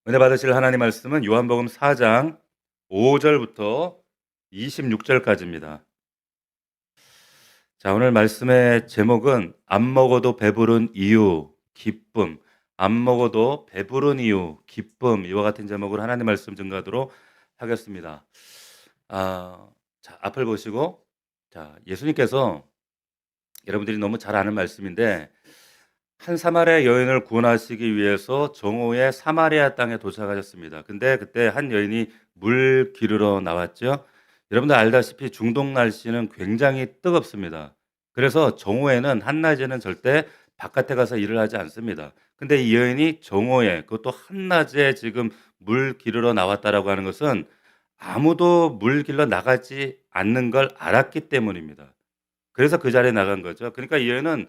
은혜 받으실 하나님 말씀은 요한복음 4장 5 절부터 26 절까지입니다. 자, 오늘 말씀의 제목은 안 먹어도 배부른 이유, 기쁨. 안 먹어도 배부른 이유, 기쁨. 이와 같은 제목으로 하나님 말씀 증거하도록 하겠습니다. 아, 자, 앞을 보시고, 자, 예수님께서 여러분들이 너무 잘 아는 말씀인데 한 사마리아 여인을 구원하시기 위해서 정오에 사마리아 땅에 도착하셨습니다. 근데 그때 한 여인이 물 기르러 나왔죠. 여러분들 알다시피 중동 날씨는 굉장히 뜨겁습니다. 그래서 정오에는 한낮에는 절대 바깥에 가서 일을 하지 않습니다. 근데 이 여인이 정오에 그것도 한낮에 지금 물 기르러 나왔다라고 하는 것은 아무도 물 길러 나가지 않는 걸 알았기 때문입니다. 그래서 그 자리에 나간 거죠. 그러니까 이 여인은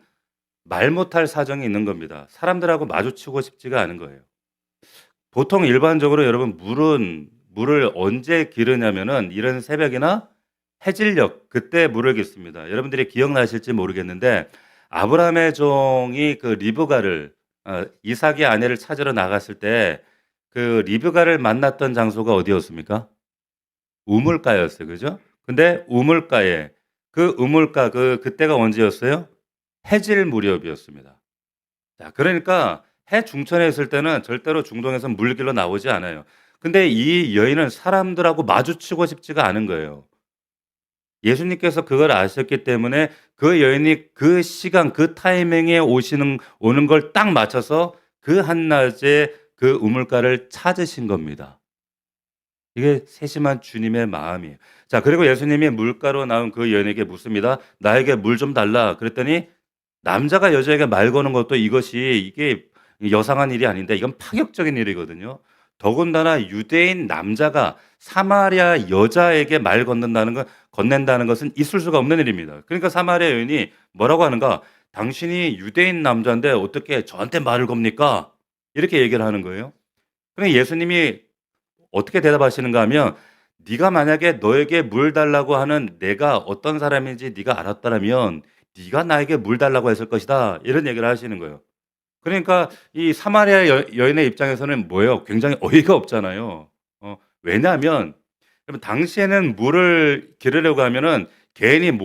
말 못할 사정이 있는 겁니다. 사람들하고 마주치고 싶지가 않은 거예요. 보통 일반적으로 여러분 물을 언제 기르냐면은 이른 새벽이나 해질녘 그때 물을 깃습니다. 여러분들이 기억나실지 모르겠는데 아브라함의 종이 그 리브가를 이삭의 아내를 찾으러 나갔을 때 그 리브가를 만났던 장소가 어디였습니까? 우물가였어요. 그죠? 근데 우물가에 그 우물가 그때가 언제였어요? 해질 무렵이었습니다. 자, 그러니까 해 중천에 있을 때는 절대로 중동에서 물길로 나오지 않아요. 근데 이 여인은 사람들하고 마주치고 싶지가 않은 거예요. 예수님께서 그걸 아셨기 때문에 그 여인이 그 시간 그 타이밍에 오는 걸 딱 맞춰서 그 한낮에 그 우물가를 찾으신 겁니다. 이게 세심한 주님의 마음이에요. 자, 그리고 예수님이 물가로 나온 그 여인에게 묻습니다. "나에게 물 좀 달라." 그랬더니 남자가 여자에게 말 거는 것도 이게 여상한 일이 아닌데 이건 파격적인 일이거든요. 더군다나 유대인 남자가 사마리아 여자에게 말 건넨다는 것은 있을 수가 없는 일입니다. 그러니까 사마리아 여인이 뭐라고 하는가? "당신이 유대인 남자인데 어떻게 저한테 말을 겁니까?" 이렇게 얘기를 하는 거예요. 그러니까 예수님이 어떻게 대답하시는가 하면 "네가 만약에 너에게 물 달라고 하는 내가 어떤 사람인지 네가 알았더라면 네가 나에게 물 달라고 했을 것이다." 이런 얘기를 하시는 거예요. 그러니까 이 사마리아 여인의 입장에서는 뭐예요? 굉장히 어이가 없잖아요. 왜냐하면 여러분 당시에는 물을 기르려고 하면은 개인이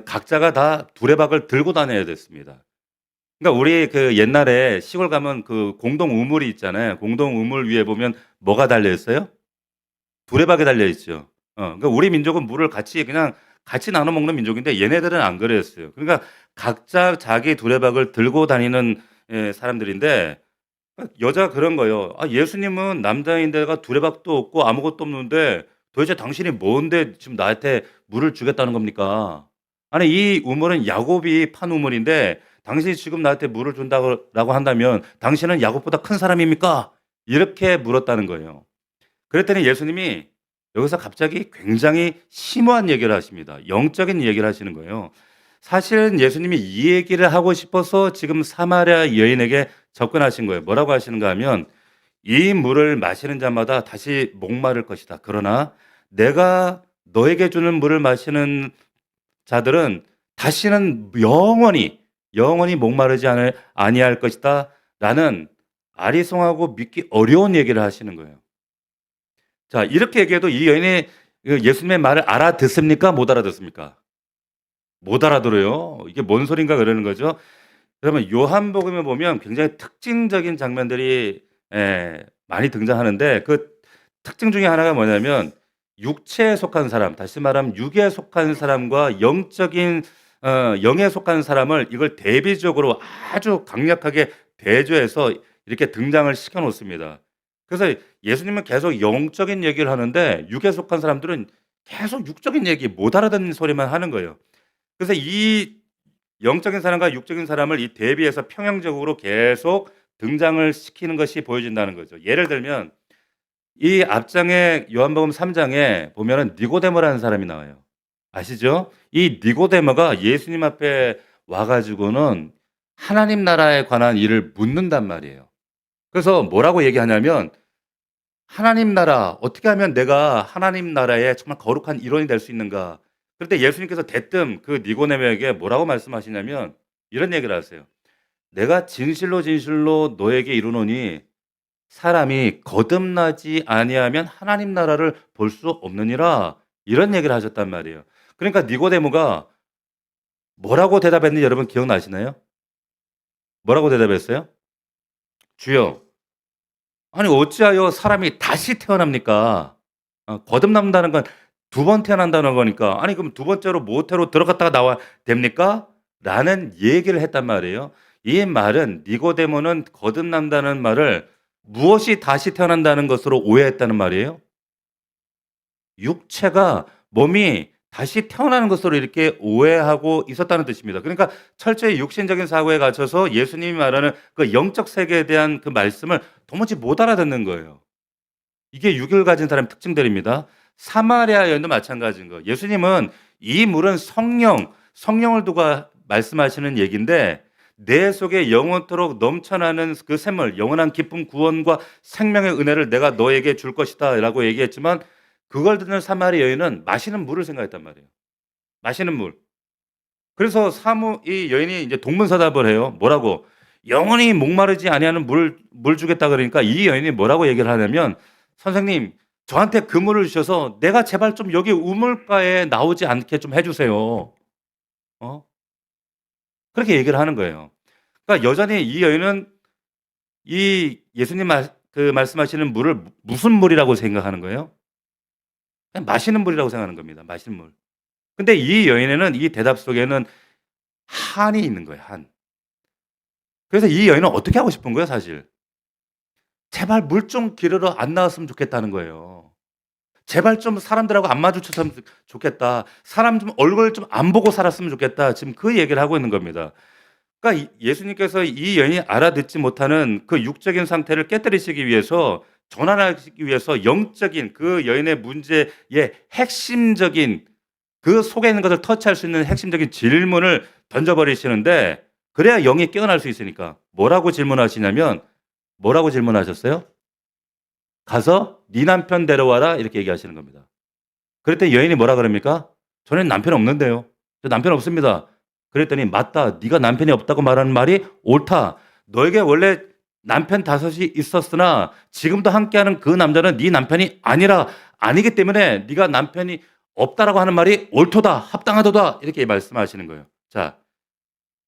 각자가 다 두레박을 들고 다녀야 됐습니다. 그러니까 우리 그 옛날에 시골 가면 그 공동 우물이 있잖아요. 공동 우물 위에 보면 뭐가 달려 있어요? 두레박이 달려 있죠. 그러니까 우리 민족은 물을 같이 나눠 먹는 민족인데 얘네들은 안 그랬어요. 그러니까 각자 자기 두레박을 들고 다니는 사람들인데 여자가 그런 거예요. "아 예수님은 남자인데가 두레박도 없고 아무것도 없는데 도대체 당신이 뭔데 지금 나한테 물을 주겠다는 겁니까? 아니 이 우물은 야곱이 판 우물인데 당신이 지금 나한테 물을 준다고 라고 한다면 당신은 야곱보다 큰 사람입니까?" 이렇게 물었다는 거예요. 그랬더니 예수님이 여기서 갑자기 굉장히 심오한 얘기를 하십니다. 영적인 얘기를 하시는 거예요. 사실은 예수님이 이 얘기를 하고 싶어서 지금 사마리아 여인에게 접근하신 거예요. 뭐라고 하시는가 하면 "이 물을 마시는 자마다 다시 목마를 것이다. 그러나 내가 너에게 주는 물을 마시는 자들은 다시는 영원히 목마르지 아니할 것이다."라는 아리송하고 믿기 어려운 얘기를 하시는 거예요. 자, 이렇게 얘기해도 이 여인이 그 예수님의 말을 알아듣습니까? 못 알아듣습니까? 못 알아들어요. 이게 뭔 소린가 그러는 거죠. 그러면 요한복음에 보면 굉장히 특징적인 장면들이 많이 등장하는데 그 특징 중에 하나가 뭐냐면 육체에 속한 사람, 다시 말하면 육에 속한 사람과 영에 속한 사람을 이걸 대비적으로 아주 강력하게 대조해서 이렇게 등장을 시켜 놓습니다. 그래서 예수님은 계속 영적인 얘기를 하는데 육에 속한 사람들은 계속 육적인 얘기 못 알아듣는 소리만 하는 거예요. 그래서 이 영적인 사람과 육적인 사람을 이 대비해서 평행적으로 계속 등장을 시키는 것이 보여진다는 거죠. 예를 들면 이 앞장에 요한복음 3 장에 보면은 니고데모라는 사람이 나와요. 아시죠? 이 니고데모가 예수님 앞에 와 가지고는 하나님 나라에 관한 일을 묻는단 말이에요. 그래서 뭐라고 얘기하냐면 "하나님 나라 어떻게 하면 내가 하나님 나라의 정말 거룩한 일원이 될 수 있는가?" 그럴 때 예수님께서 대뜸 그 니고데모에게 뭐라고 말씀하시냐면 이런 얘기를 하세요. "내가 진실로 진실로 너에게 이르노니 사람이 거듭나지 아니하면 하나님 나라를 볼 수 없느니라 이런 얘기를 하셨단 말이에요. 그러니까 니고데모가 뭐라고 대답했는지 여러분 기억나시나요? 뭐라고 대답했어요? 주여, 아니 어찌하여 사람이 다시 태어납니까? 거듭난다는 건 두 번 태어난다는 거니까 아니 그럼 두 번째로 모태로 들어갔다가 나와야 됩니까? 라는 얘기를 했단 말이에요. 이 말은 니고데모는 거듭난다는 말을 무엇이 다시 태어난다는 것으로 오해했다는 말이에요? 육체가 몸이 다시 태어나는 것으로 이렇게 오해하고 있었다는 뜻입니다. 그러니까 철저히 육신적인 사고에 갇혀서 예수님이 말하는 그 영적 세계에 대한 그 말씀을 도무지 못 알아듣는 거예요. 이게 육을 가진 사람의 특징들입니다. 사마리아 여인도 마찬가지인 거예요. 예수님은 이 물은 성령을 두고 말씀하시는 얘기인데 내 속에 영원토록 넘쳐나는 그 샘물, 영원한 기쁨, 구원과 생명의 은혜를 내가 너에게 줄 것이다 라고 얘기했지만 그걸 듣는 사마리아 여인은 마시는 물을 생각했단 말이에요. 마시는 물. 그래서 이 여인이 이제 동문서답을 해요. 뭐라고? 영원히 목마르지 아니하는 물 주겠다 그러니까 이 여인이 뭐라고 얘기를 하냐면 선생님 저한테 그 물을 주셔서 내가 제발 좀 여기 우물가에 나오지 않게 좀 해주세요. 어? 그렇게 얘기를 하는 거예요. 그러니까 여전히 이 여인은 이 예수님 그 말씀하시는 물을 무슨 물이라고 생각하는 거예요? 그냥 마시는 물이라고 생각하는 겁니다. 마시는 물. 근데 이 여인에는 이 대답 속에는 한이 있는 거예요. 한. 그래서 이 여인은 어떻게 하고 싶은 거예요, 사실? 제발 물 좀 기르러 안 나왔으면 좋겠다는 거예요. 제발 좀 사람들하고 안 마주쳤으면 좋겠다. 사람 좀 얼굴 좀 안 보고 살았으면 좋겠다. 지금 그 얘기를 하고 있는 겁니다. 그러니까 예수님께서 이 여인이 알아듣지 못하는 그 육적인 상태를 깨뜨리시기 위해서 전환하시기 위해서 영적인 그 여인의 문제의 핵심적인 그 속에 있는 것을 터치할 수 있는 핵심적인 질문을 던져버리시는데 그래야 영이 깨어날 수 있으니까 뭐라고 질문하시냐면 뭐라고 질문하셨어요? 가서 네 남편 데려와라 이렇게 얘기하시는 겁니다. 그랬더니 여인이 뭐라 그럽니까? 저는 남편 없는데요. 저 남편 없습니다. 그랬더니 맞다. 네가 남편이 없다고 말하는 말이 옳다. 너에게 원래 남편 5이 있었으나 지금도 함께하는 그 남자는 네 남편이 아니기 때문에 네가 남편이 없다라고 하는 말이 옳도다. 합당하도다. 이렇게 말씀하시는 거예요. 자,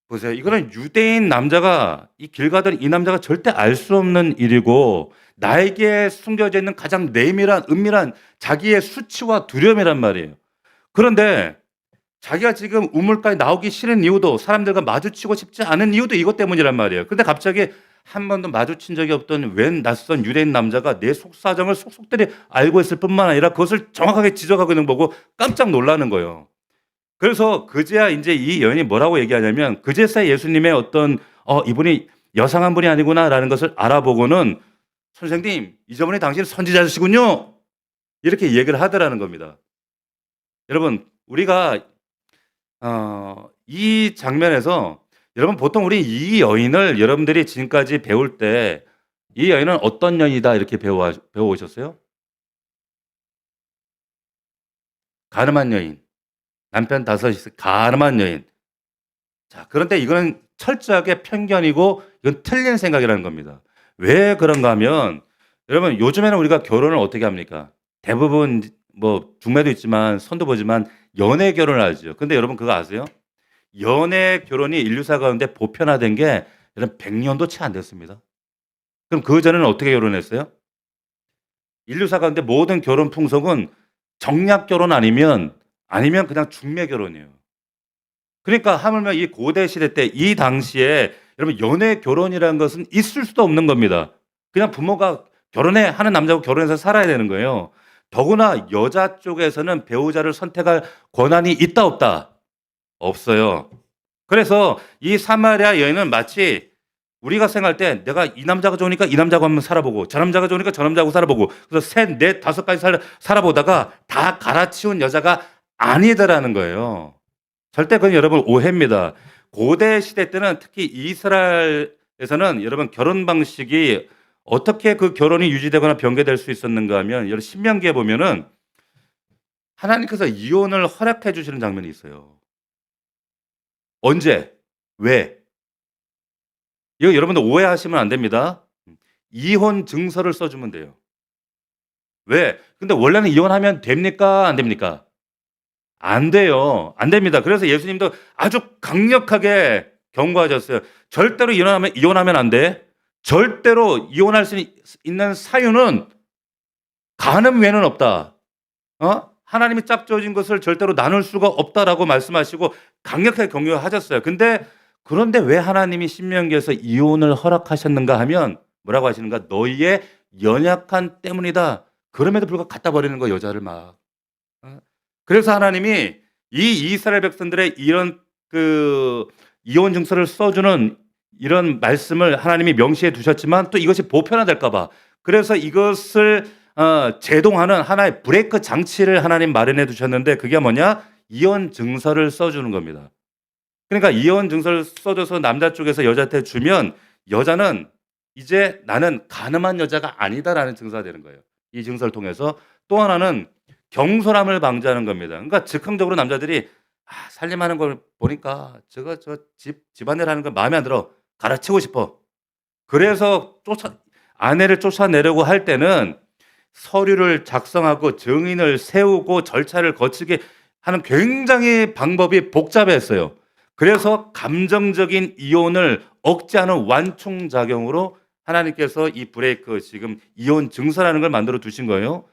보세요. 이거는 유대인 남자가 이 길 가던 이 남자가 절대 알 수 없는 일이고 나에게 숨겨져 있는 가장 내밀한 은밀한 자기의 수치와 두려움이란 말이에요. 그런데 자기가 지금 우물가에 나오기 싫은 이유도 사람들과 마주치고 싶지 않은 이유도 이것 때문이란 말이에요. 근데 갑자기 한 번도 마주친 적이 없던 웬 낯선 유대인 남자가 내 속사정을 속속들이 알고 있을 뿐만 아니라 그것을 정확하게 지적하고 있는 거 보고 깜짝 놀라는 거예요. 그래서 그제야 인제 이 여인이 뭐라고 얘기하냐면 그제서야 예수님의 어떤 '이분이 여상한 분이 아니구나.'라는 것을 알아보고는 "선생님 잊어버린 당신 선지자시군요." 이렇게 얘기를 하더라는 겁니다. 여러분 우리가 이 장면에서 여러분 보통 우리 이 여인을 여러분들이 지금까지 배울 때 '이 여인은 어떤 여인이다.' 이렇게 배워 오셨어요? 가늠한 여인. 남편 5이 있어 가늠한 여인. 자 그런데 이거는 철저하게 편견이고 이건 틀린 생각이라는 겁니다. 왜 그런가 하면 여러분 요즘에는 우리가 결혼을 어떻게 합니까? 대부분 뭐 중매도 있지만 선도 보지만 연애 결혼을 하죠. 근데 여러분 그거 아세요? 연애 결혼이 인류사 가운데 보편화된 게 여러분 100 년도 채 안 됐습니다. 그럼 그전에는 어떻게 결혼했어요? 인류사 가운데 모든 결혼 풍속은 정략 결혼 아니면 그냥 중매 결혼이에요. 그러니까 하물며 이 고대 시대 때 이 당시에 여러분 연애 결혼이라는 것은 있을 수도 없는 겁니다. 그냥 부모가 "결혼해." 하는 남자하고 결혼해서 살아야 되는 거예요. 더구나 여자 쪽에서는 배우자를 선택할 권한이 있다 없다? 없어요. 그래서 이 사마리아 여인은 마치 우리가 생각할 때 내가 이 남자가 좋으니까 이 남자하고 한번 살아보고 저 남자가 좋으니까 저 남자하고 살아보고 그래서 셋, 넷, 5까지 살아보다가 다 갈아치운 여자가 아니더라는 거예요. 절대 그건 여러분 오해입니다. 고대 시대 때는 특히 이스라엘에서는 여러분 결혼 방식이 어떻게 그 결혼이 유지되거나 변개될 수 있었는가 하면 여러분 신명기에 보면은 하나님께서 이혼을 허락해 주시는 장면이 있어요. 언제? 왜? 이거 여러분들 오해하시면 안 됩니다. 이혼 증서를 써주면 돼요. 왜? 근데 원래는 이혼하면 됩니까? 안 됩니까? 안 돼요. 안 됩니다. 그래서 예수님도 아주 강력하게 경고하셨어요. 절대로 이혼하면 안 돼. 절대로 이혼할 수 있는 사유는 간음 외에는 없다. 하나님이 짝지어진 것을 절대로 나눌 수가 없다라고 말씀하시고 강력하게 경고하셨어요. 그런데 왜 하나님이 신명기에서 이혼을 허락하셨는가 하면 뭐라고 하시는가? 너희의 연약한 때문이다. 그럼에도 불구하고 갖다 버리는 거 여자를 막. 그래서 하나님이 이 이스라엘 백성들의 이런 이혼 증서를 써주는 이런 말씀을 하나님이 명시해 두셨지만 또 이것이 보편화될까 봐. 그래서 이것을 제동하는 하나의 브레이크 장치를 하나님 마련해 두셨는데 그게 뭐냐? 이혼 증서를 써주는 겁니다. 그러니까 이혼 증서를 써줘서 남자 쪽에서 여자한테 주면 여자는 이제 나는 가늠한 여자가 아니다라는 증서가 되는 거예요. 이 증서를 통해서. 또 하나는 경솔함을 방지하는 겁니다. 그러니까 즉흥적으로 남자들이 살림하는 걸 보니까 집안일 하는 거 마음에 안 들어. 갈아치우고 싶어. 그래서 아내를 쫓아내려고 할 때는 서류를 작성하고 증인을 세우고 절차를 거치게 하는 굉장히 방법이 복잡했어요. 그래서 감정적인 이혼을 억제하는 완충작용으로 하나님께서 이 브레이크 지금 이혼 증서라는 걸 만들어 두신 거예요.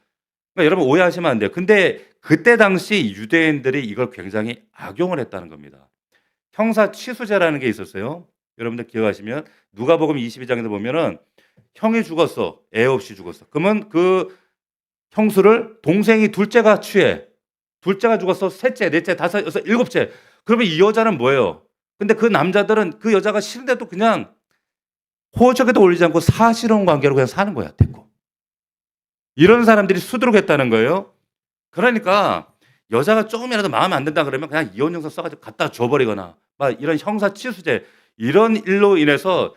그러니까 여러분 오해하시면 안 돼요. 근데 그때 당시 유대인들이 이걸 굉장히 악용을 했다는 겁니다. 형사 취수제라는 게 있었어요. 여러분들 기억하시면 누가복음 22장에서 보면은 형이 죽었어. 애 없이 죽었어. 그러면 그 형수를 동생이 둘째가 취해. 둘째가 죽었어. 셋째, 넷째, 다섯, 여섯, 일곱째. 그러면 이 여자는 뭐예요? 근데 그 남자들은 그 여자가 싫은데도 그냥 호적에도 올리지 않고 사실혼 관계로 그냥 사는 거야. 됐고. 이런 사람들이 수두룩했다는 거예요. 그러니까 여자가 조금이라도 마음에 안 든다 그러면 그냥 이혼 증서 써가지고 갖다 줘버리거나 막 이런 형사 취수제 이런 일로 인해서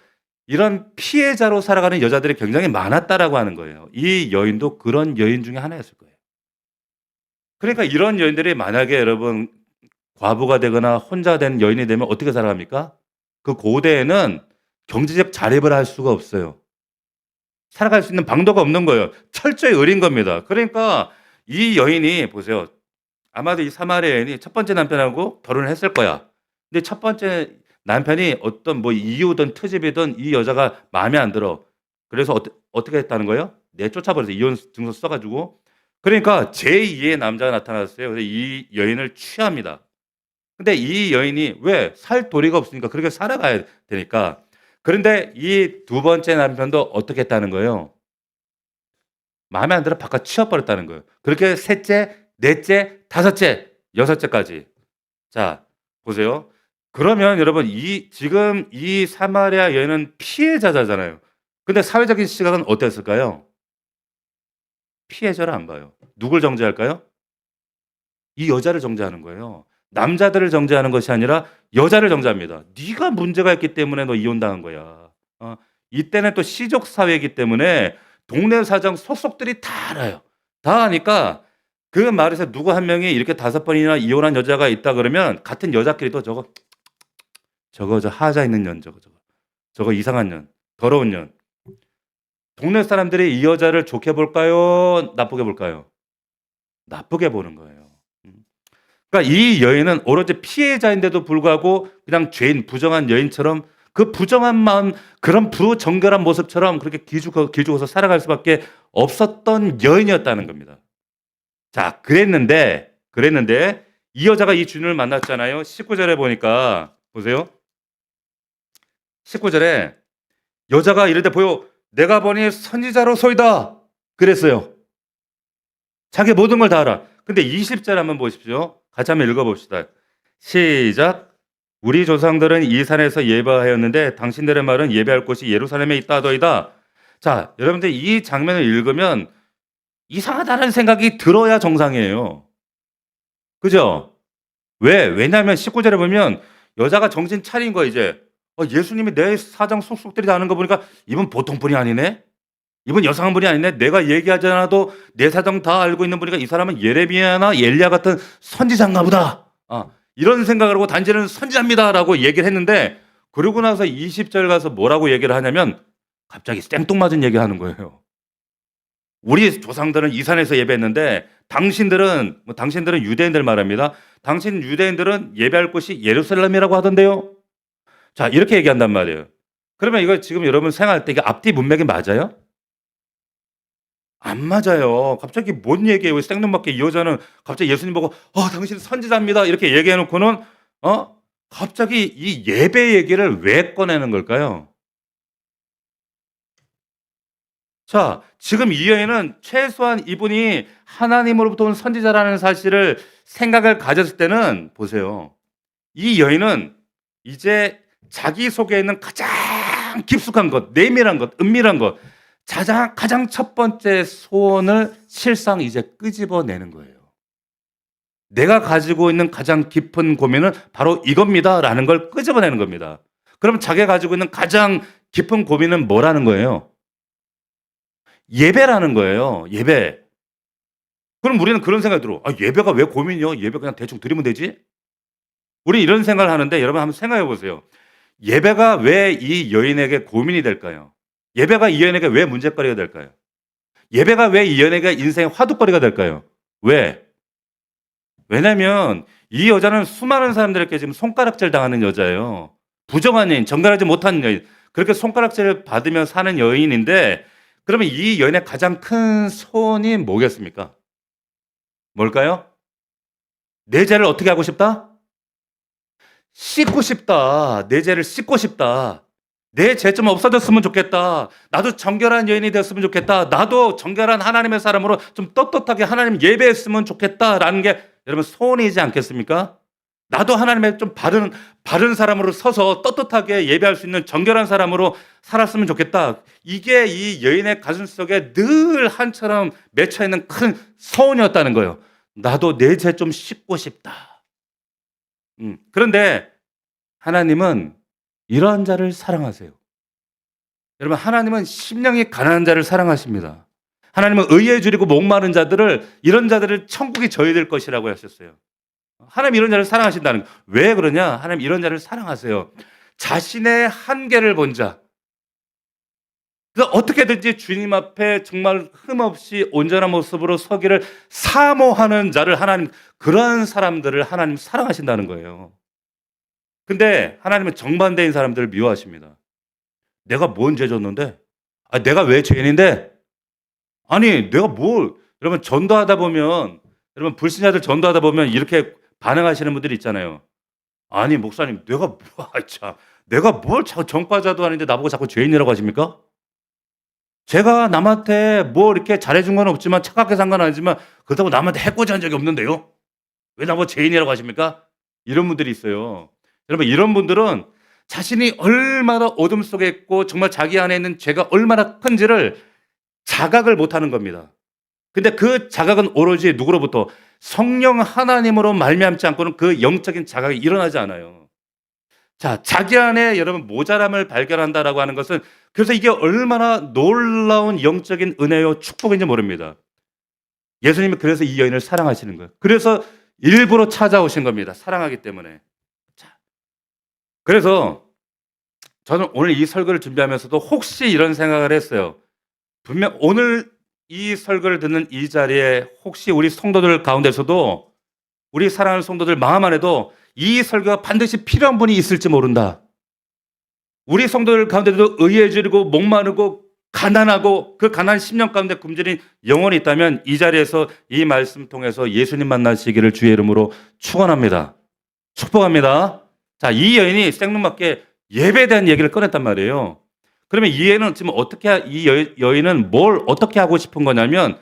이런 피해자로 살아가는 여자들이 굉장히 많았다라고 하는 거예요. 이 여인도 그런 여인 중에 하나였을 거예요. 그러니까 이런 여인들이 만약에 여러분 과부가 되거나 혼자 된 여인이 되면 어떻게 살아갑니까? 그 고대에는 경제적 자립을 할 수가 없어요. 살아갈 수 있는 방도가 없는 거예요. 철저히 어린 겁니다. 그러니까 이 여인이 보세요. 아마도 이 사마리아 여인이 첫 번째 남편하고 결혼을 했을 거야. 근데 첫 번째 남편이 어떤 뭐 이유든 트집이든 이 여자가 마음에 안 들어. 그래서 어떻게 했다는 거예요? 내쫓아버려서 이혼 증서 써가지고. 그러니까 제2의 남자가 나타났어요. 그래서 이 여인을 취합니다. 근데 이 여인이 왜? 살 도리가 없으니까 그렇게 살아가야 되니까. 그런데 이 두 번째 남편도 어떻게 했다는 거예요? 마음에 안 들어 바깥 치워버렸다는 거예요. 그렇게 셋째, 넷째, 다섯째, 여섯째까지. 자, 보세요. 그러면 여러분 지금 이 사마리아 여인은 피해자잖아요. 근데 사회적인 시각은 어땠을까요? 피해자를 안 봐요. 누굴 정죄할까요? 이 여자를 정죄하는 거예요. 남자들을 정죄하는 것이 아니라 여자를 정죄합니다. 네가 문제가 있기 때문에 너 이혼당한 거야. 이때는 또 시족 사회이기 때문에 동네 사정 속속들이 다 알아요. 다 아니까 그 마을에서 누구 한 명이 이렇게 5번이나 이혼한 여자가 있다 그러면 같은 여자끼리도 저거 하자 있는 년 저거 이상한 년 더러운 년. 동네 사람들이 이 여자를 좋게 볼까요? 나쁘게 볼까요? 나쁘게 보는 거예요. 그러니까 이 여인은 오로지 피해자인데도 불구하고 그냥 죄인 부정한 여인처럼 그 부정한 마음 그런 부정결한 모습처럼 그렇게 기죽어서 살아갈 수밖에 없었던 여인이었다는 겁니다. 자, 그랬는데 이 여자가 이 주님을 만났잖아요. 19절에 보니까 보세요. 19절에 여자가 이르되 보여 내가 보니 선지자로소이다 그랬어요. 자기 모든 걸 다 알아. 근데 20절 한번 보십시오. 같이 한번 읽어봅시다. 시작. 우리 조상들은 이 산에서 예배하였는데 당신들의 말은 예배할 곳이 예루살렘에 있다 하더이다. 자, 여러분들 이 장면을 읽으면 이상하다는 생각이 들어야 정상이에요. 그죠? 왜냐하면 19절에 보면 여자가 정신 차린 거 이제 예수님이 내 사정 속속들이 다 아는 거 보니까 이분 보통 분이 아니네. 이분 여상한 분이 아니네. 내가 얘기하지 않아도 내 사정 다 알고 있는 분이니까 이 사람은 예레미야나 엘리야 같은 선지자인가 보다. 이런 생각을 하고 단지는 선지자입니다라고 얘기를 했는데 그러고 나서 20절 가서 뭐라고 얘기를 하냐면 갑자기 생뚱맞은 얘기하는 거예요. 우리 조상들은 이 산에서 예배했는데 당신들은 유대인들 말합니다. 당신 유대인들은 예배할 곳이 예루살렘이라고 하던데요. 자, 이렇게 얘기한단 말이에요. 그러면 이거 지금 여러분 생각할 때 이게 앞뒤 문맥이 맞아요? 안 맞아요. 갑자기 뭔 얘기예요? 생뚱맞게 이 여자는 갑자기 예수님 보고 당신 선지자입니다. 이렇게 얘기해 놓고는 갑자기 이 예배 얘기를 왜 꺼내는 걸까요? 자, 지금 이 여인은 최소한 이분이 하나님으로부터 온 선지자라는 사실을 생각을 가졌을 때는 보세요. 이 여인은 이제 자기 속에 있는 가장 깊숙한 것, 내밀한 것, 은밀한 것, 가장 첫 번째 소원을 실상 이제 끄집어내는 거예요. 내가 가지고 있는 가장 깊은 고민은 바로 이겁니다라는 걸 끄집어내는 겁니다. 그럼 자기가 가지고 있는 가장 깊은 고민은 뭐라는 거예요? 예배라는 거예요. 예배. 그럼 우리는 그런 생각이 들어. 예배가 왜 고민이요? 예배 그냥 대충 드리면 되지? 우리 이런 생각을 하는데 여러분 한번 생각해 보세요. 예배가 왜 이 여인에게 고민이 될까요? 예배가 이 여인에게 왜 문제거리가 될까요? 예배가 왜 이 여인에게 인생의 화두거리가 될까요? 왜? 왜냐면 이 여자는 수많은 사람들에게 지금 손가락질 당하는 여자예요. 부정한 여인, 정결하지 못한 여인. 그렇게 손가락질을 받으며 사는 여인인데 그러면 이 여인의 가장 큰 소원이 뭐겠습니까? 뭘까요? 내 죄를 어떻게 하고 싶다? 씻고 싶다. 내 죄를 씻고 싶다. 내 죄 좀 없어졌으면 좋겠다. 나도 정결한 여인이 되었으면 좋겠다. 나도 정결한 하나님의 사람으로 좀 떳떳하게 하나님 예배했으면 좋겠다라는 게 여러분 소원이지 않겠습니까? 나도 하나님의 좀 바른 사람으로 서서 떳떳하게 예배할 수 있는 정결한 사람으로 살았으면 좋겠다. 이게 이 여인의 가슴 속에 늘 한처럼 맺혀 있는 큰 소원이었다는 거예요. 나도 내 죄 좀 씻고 싶다. 그런데 하나님은 이러한 자를 사랑하세요. 여러분, 하나님은 심령이 가난한 자를 사랑하십니다. 하나님은 의에 줄이고 목마른 자들을, 이런 자들을 천국이 저희들 것이라고 하셨어요. 하나님 이런 자를 사랑하신다는 거예요. 왜 그러냐? 하나님 이런 자를 사랑하세요. 자신의 한계를 본 자. 그래서 어떻게든지 주님 앞에 정말 흠없이 온전한 모습으로 서기를 사모하는 자를 하나님, 그러한 사람들을 하나님 사랑하신다는 거예요. 근데 하나님은 정반대인 사람들을 미워하십니다. 내가 뭔 죄 졌는데? 내가 왜 죄인인데? 아니, 내가 여러분 전도하다 보면, 여러분 불신자들 전도하다 보면 이렇게 반응하시는 분들이 있잖아요. 아니, 목사님, 내가 뭘 전과자도 아닌데 나보고 자꾸 죄인이라고 하십니까? 제가 남한테 이렇게 잘해준 건 없지만, 착하게 산 건 아니지만, 그렇다고 남한테 해코지 한 적이 없는데요? 왜 나보고 죄인이라고 하십니까? 이런 분들이 있어요. 여러분, 이런 분들은 자신이 얼마나 어둠 속에 있고 정말 자기 안에 있는 죄가 얼마나 큰지를 자각을 못하는 겁니다. 근데 그 자각은 오로지 누구로부터? 성령 하나님으로 말미암지 않고는 그 영적인 자각이 일어나지 않아요. 자, 자기 안에 여러분 모자람을 발견한다라고 하는 것은, 그래서 이게 얼마나 놀라운 영적인 은혜요 축복인지 모릅니다. 예수님이 그래서 이 여인을 사랑하시는 거예요. 그래서 일부러 찾아오신 겁니다. 사랑하기 때문에. 자, 그래서 저는 오늘 이 설교를 준비하면서도 혹시 이런 생각을 했어요. 분명 오늘 이 설교를 듣는 이 자리에 혹시 우리 성도들 가운데서도, 우리 사랑하는 성도들 마음 안에도 이 설교가 반드시 필요한 분이 있을지 모른다. 우리 성도들 가운데도 의에 줄이고 목마르고 가난하고 그 가난한 심령 가운데 굶주린 영혼이 있다면 이 자리에서 이 말씀 통해서 예수님 만나시기를 주의 이름으로 축원합니다. 축복합니다. 자, 이 여인이 생뚱맞게 예배에 대한 얘기를 꺼냈단 말이에요. 그러면 이 여인은 지금 여인은 뭘 어떻게 하고 싶은 거냐면,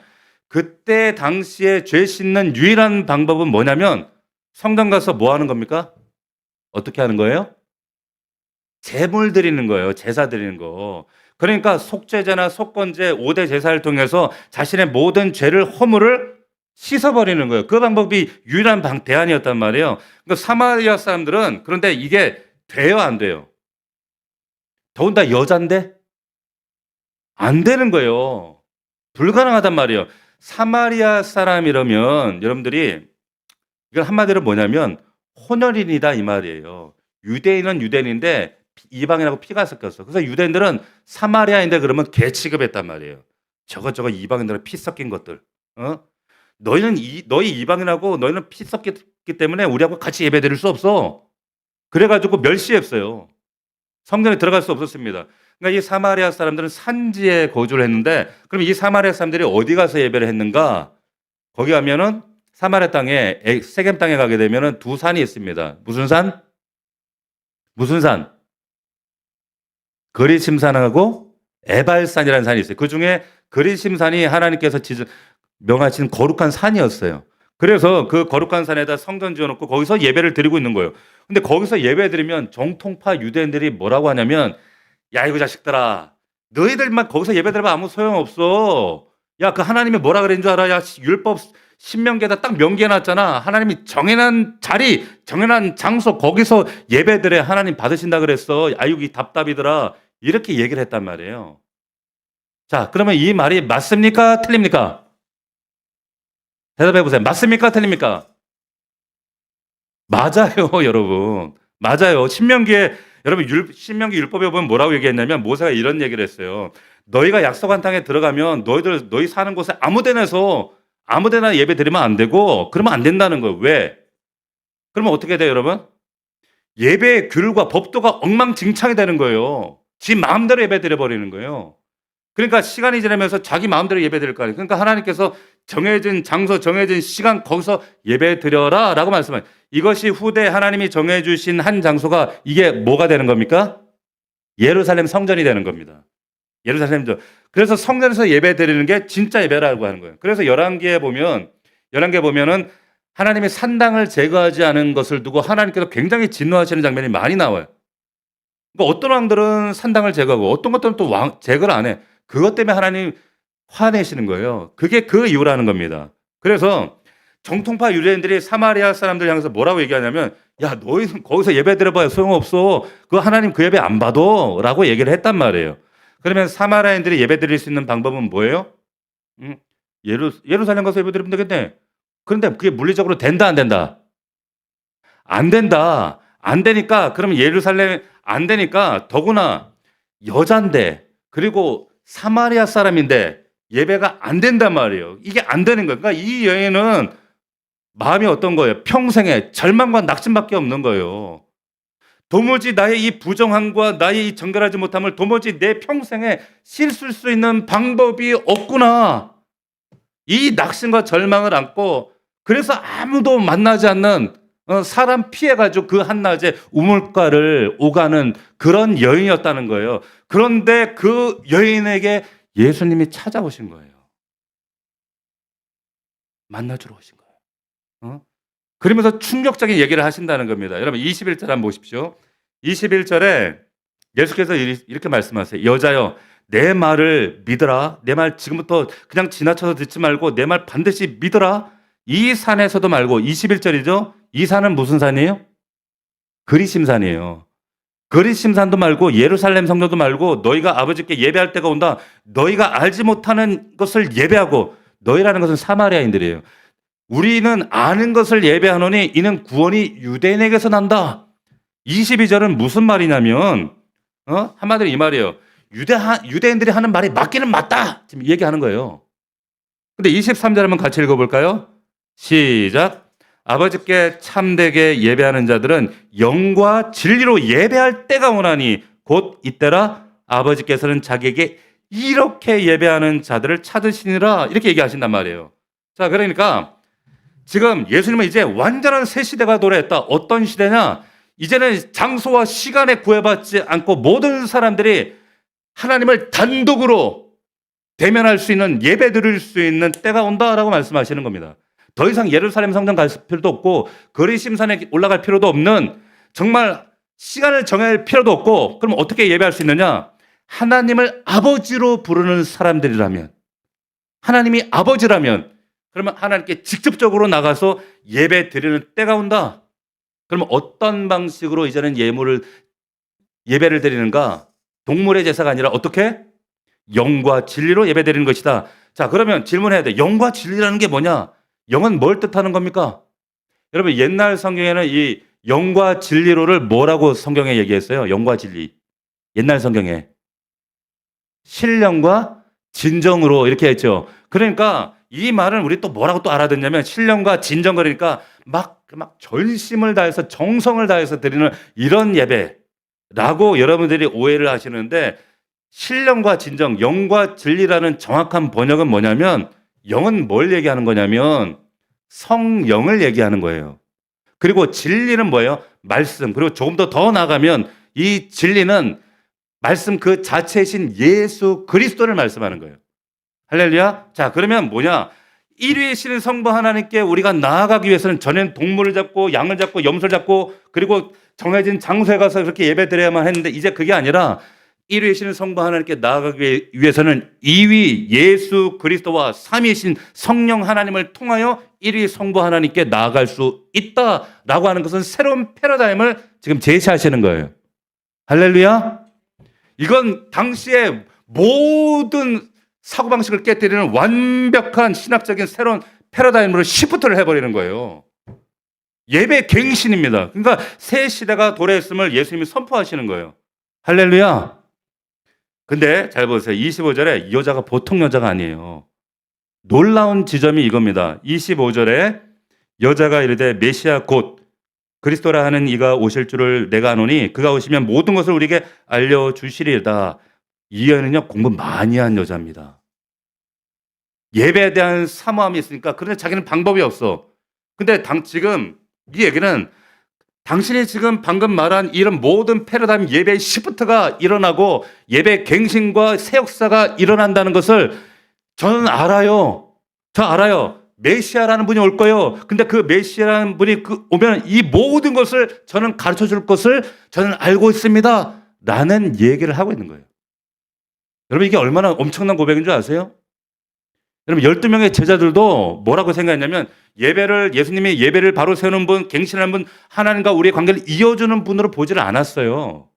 그때 당시에 죄 씻는 유일한 방법은 뭐냐면 성당 가서 뭐 하는 겁니까? 어떻게 하는 거예요? 제물 드리는 거예요. 제사 드리는 거. 그러니까 속죄제나 속건제 5대 제사를 통해서 자신의 모든 죄를, 허물을 씻어버리는 거예요. 그 방법이 유일한 대안이었단 말이에요. 그러니까 사마리아 사람들은, 그런데 이게 돼요, 안 돼요? 더군다나 여잔데? 안 되는 거예요. 불가능하단 말이에요. 사마리아 사람이라면 여러분들이, 이건 한마디로 뭐냐면 혼혈인이다 이 말이에요. 유대인은 유대인인데 이방인하고 피가 섞였어. 그래서 유대인들은 사마리아인데 그러면 개 취급했단 말이에요. 저거 이방인들은 피 섞인 것들. 어? 너희 이방인하고 너희는 피 섞였기 때문에 우리하고 같이 예배드릴 수 없어. 그래가지고 멸시했어요. 성전에 들어갈 수 없었습니다. 그러니까 이 사마리아 사람들은 산지에 거주를 했는데, 그럼 이 사마리아 사람들이 어디 가서 예배를 했는가? 거기 가면은 사마리아 땅에 세겜 땅에 가게 되면은 두 산이 있습니다. 무슨 산? 무슨 산? 그리심산하고 에발산이라는 산이 있어요. 그 중에 그리심산이 하나님께서 명하신 거룩한 산이었어요. 그래서 그 거룩한 산에다 성전 지어놓고 거기서 예배를 드리고 있는 거예요. 근데 거기서 예배 드리면 정통파 유대인들이 뭐라고 하냐면, 야 이거 자식들아, 너희들만 거기서 예배 드리면 아무 소용없어. 야 그 하나님이 뭐라 그랬는 줄 알아? 야 율법 신명기에다 딱 명기해놨잖아. 하나님이 정해놓은 자리, 정해놓은 장소 거기서 예배 드려 하나님 받으신다 그랬어. 아유기 답답이더라. 이렇게 얘기를 했단 말이에요. 자, 그러면 이 말이 맞습니까? 틀립니까? 대답해 보세요. 맞습니까? 틀립니까? 맞아요, 여러분. 맞아요. 신명기에, 여러분, 신명기 율법에 보면 뭐라고 얘기했냐면, 모세가 이런 얘기를 했어요. 너희가 약속한 땅에 들어가면 너희 사는 곳에 아무 데나 예배 드리면 안 되고, 그러면 안 된다는 거예요. 왜? 그러면 어떻게 돼요, 여러분? 예배의 규율과 법도가 엉망진창이 되는 거예요. 지 마음대로 예배 드려버리는 거예요. 그러니까 시간이 지나면서 자기 마음대로 예배 드릴 거 아니에요. 그러니까 하나님께서 정해진 장소, 정해진 시간 거기서 예배 드려라 라고 말씀하세요. 이것이 후대 하나님이 정해주신 한 장소가 이게 뭐가 되는 겁니까? 예루살렘 성전이 되는 겁니다. 예루살렘. 그래서 성전에서 예배 드리는 게 진짜 예배라고 하는 거예요. 그래서 열왕기에 보면은 하나님이 산당을 제거하지 않은 것을 두고 하나님께서 굉장히 진노하시는 장면이 많이 나와요. 그러니까 어떤 왕들은 산당을 제거하고 어떤 것들은 또 제거를 안 해. 그것 때문에 하나님 화내시는 거예요. 그게 그 이유라는 겁니다. 그래서 정통파 유대인들이 사마리아 사람들 향해서 뭐라고 얘기하냐면, 야 너희는 거기서 예배 드려봐야 소용없어. 그 하나님 그 예배 안 받아 라고 얘기를 했단 말이에요. 그러면 사마리아인들이 예배 드릴 수 있는 방법은 뭐예요? 예루살렘 가서 예배 드리면 되겠네. 그런데 그게 물리적으로 된다 안 된다? 안 된다. 안 되니까, 그러면 예루살렘 안 되니까, 더구나 여잔데 그리고 사마리아 사람인데 예배가 안 된단 말이에요. 이게 안 되는 거예요. 그러니까 이 여인은 마음이 어떤 거예요? 평생에 절망과 낙심밖에 없는 거예요. 도무지 나의 이 부정함과 나의 이 정결하지 못함을 도무지 내 평생에 씻을 수 있는 방법이 없구나. 이 낙심과 절망을 안고, 그래서 아무도 만나지 않는 사람 피해가지고 그 한낮에 우물가를 오가는 그런 여인이었다는 거예요. 그런데 그 여인에게 예수님이 찾아오신 거예요. 만나주러 오신 거예요. 그러면서 충격적인 얘기를 하신다는 겁니다. 여러분 21절 한번 보십시오. 21절에 예수께서 이렇게 말씀하세요. 여자여 내 말을 믿으라. 내 말 지금부터 그냥 지나쳐서 듣지 말고 내 말 반드시 믿으라. 이 산에서도 말고, 21절이죠. 이 산은 무슨 산이에요? 그리심산이에요. 그리심산도 말고 예루살렘 성전도 말고 너희가 아버지께 예배할 때가 온다. 너희가 알지 못하는 것을 예배하고, 너희라는 것은 사마리아인들이에요. 우리는 아는 것을 예배하노니 이는 구원이 유대인에게서 난다. 22절은 무슨 말이냐면 한마디로 이 말이에요. 유대인들이 하는 말이 맞기는 맞다. 지금 얘기하는 거예요. 근데 23절 한번 같이 읽어볼까요? 시작. 아버지께 참되게 예배하는 자들은 영과 진리로 예배할 때가 오나니 곧 이때라. 아버지께서는 자기에게 이렇게 예배하는 자들을 찾으시니라. 이렇게 얘기하신단 말이에요. 자, 그러니까 지금 예수님은 이제 완전한 새 시대가 도래했다. 어떤 시대냐? 이제는 장소와 시간에 구애받지 않고 모든 사람들이 하나님을 단독으로 대면할 수 있는, 예배 드릴 수 있는 때가 온다라고 말씀하시는 겁니다. 더 이상 예루살렘 성전 갈 필요도 없고 그리심산에 올라갈 필요도 없는, 정말 시간을 정할 필요도 없고, 그럼 어떻게 예배할 수 있느냐? 하나님을 아버지로 부르는 사람들이라면, 하나님이 아버지라면, 그러면 하나님께 직접적으로 나가서 예배 드리는 때가 온다. 그러면 어떤 방식으로 이제는 예배를 드리는가? 동물의 제사가 아니라 어떻게? 영과 진리로 예배 드리는 것이다. 자, 그러면 질문해야 돼. 영과 진리라는 게 뭐냐? 영은 뭘 뜻하는 겁니까? 여러분 옛날 성경에는 이 영과 진리로를 뭐라고 성경에 얘기했어요? 영과 진리. 옛날 성경에. 신령과 진정으로 이렇게 했죠. 그러니까 이 말은 우리 또 뭐라고 또 알아듣냐면 신령과 진정 그러니까 막 전심을 다해서 정성을 다해서 드리는 이런 예배라고 여러분들이 오해를 하시는데 신령과 진정, 영과 진리라는 정확한 번역은 뭐냐면 영은 뭘 얘기하는 거냐면 성령을 얘기하는 거예요. 그리고 진리는 뭐예요? 말씀. 그리고 조금 더 나아가면 이 진리는 말씀 그 자체이신 예수 그리스도를 말씀하는 거예요. 할렐루야. 자, 그러면 뭐냐? 1위이신 성부 하나님께 우리가 나아가기 위해서는 전엔 동물을 잡고 양을 잡고 염소를 잡고 그리고 정해진 장소에 가서 그렇게 예배 드려야만 했는데 이제 그게 아니라 1위이신 성부 하나님께 나아가기 위해서는 2위 예수 그리스도와 3위이신 성령 하나님을 통하여 1위 성부 하나님께 나아갈 수 있다라고 하는 것은 새로운 패러다임을 지금 제시하시는 거예요. 할렐루야. 이건 당시에 모든 사고방식을 깨뜨리는 완벽한 신학적인 새로운 패러다임으로 시프트를 해버리는 거예요. 예배 갱신입니다. 그러니까 새 시대가 도래했음을 예수님이 선포하시는 거예요. 할렐루야. 근데 잘 보세요. 25절에 이 여자가 보통 여자가 아니에요. 놀라운 지점이 이겁니다. 25절에 여자가 이르되 메시아 곧 그리스도라 하는 이가 오실 줄을 내가 아노니 그가 오시면 모든 것을 우리에게 알려주시리이다. 이 여인은요 공부 많이 한 여자입니다. 예배에 대한 사모함이 있으니까 그런데 자기는 방법이 없어. 근데 지금 이 얘기는 당신이 지금 방금 말한 이런 모든 패러다임 예배의 시프트가 일어나고 예배 갱신과 새 역사가 일어난다는 것을 저는 알아요. 저 알아요. 메시아라는 분이 올 거예요. 근데 그 메시아라는 분이 오면 이 모든 것을 저는 가르쳐 줄 것을 저는 알고 있습니다. 라는 얘기를 하고 있는 거예요. 여러분 이게 얼마나 엄청난 고백인 줄 아세요? 여러분 12명의 제자들도 뭐라고 생각했냐면 예수님이 예배를 바로 세우는 분, 갱신하는 분, 하나님과 우리의 관계를 이어주는 분으로 보지를 않았어요.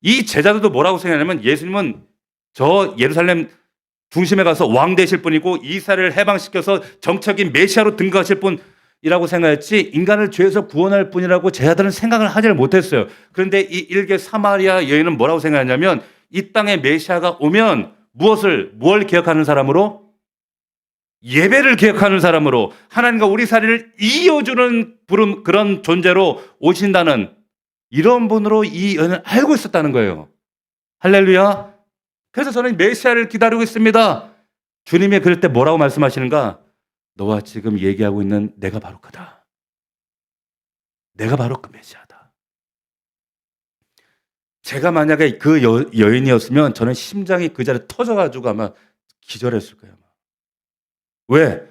이 제자들도 뭐라고 생각했냐면 예수님은 저 예루살렘 중심에 가서 왕 되실 분이고 이스라엘을 해방시켜서 정적인 메시아로 등극하실 분이라고 생각했지 인간을 죄에서 구원할 분이라고 제자들은 생각을 하지를 못했어요. 그런데 이 일개 사마리아 여인은 뭐라고 생각했냐면 이 땅에 메시아가 오면 뭘 기억하는 사람으로? 예배를 기억하는 사람으로 하나님과 우리 사이를 이어주는 그런 존재로 오신다는 이런 분으로 이 여인을 알고 있었다는 거예요. 할렐루야. 그래서 저는 메시아를 기다리고 있습니다. 주님이 그럴 때 뭐라고 말씀하시는가? 너와 지금 얘기하고 있는 내가 바로 그다. 내가 바로 그 메시아다. 제가 만약에 그 여인이었으면 저는 심장이 그 자리에 터져가지고 아마 기절했을 거예요. 왜?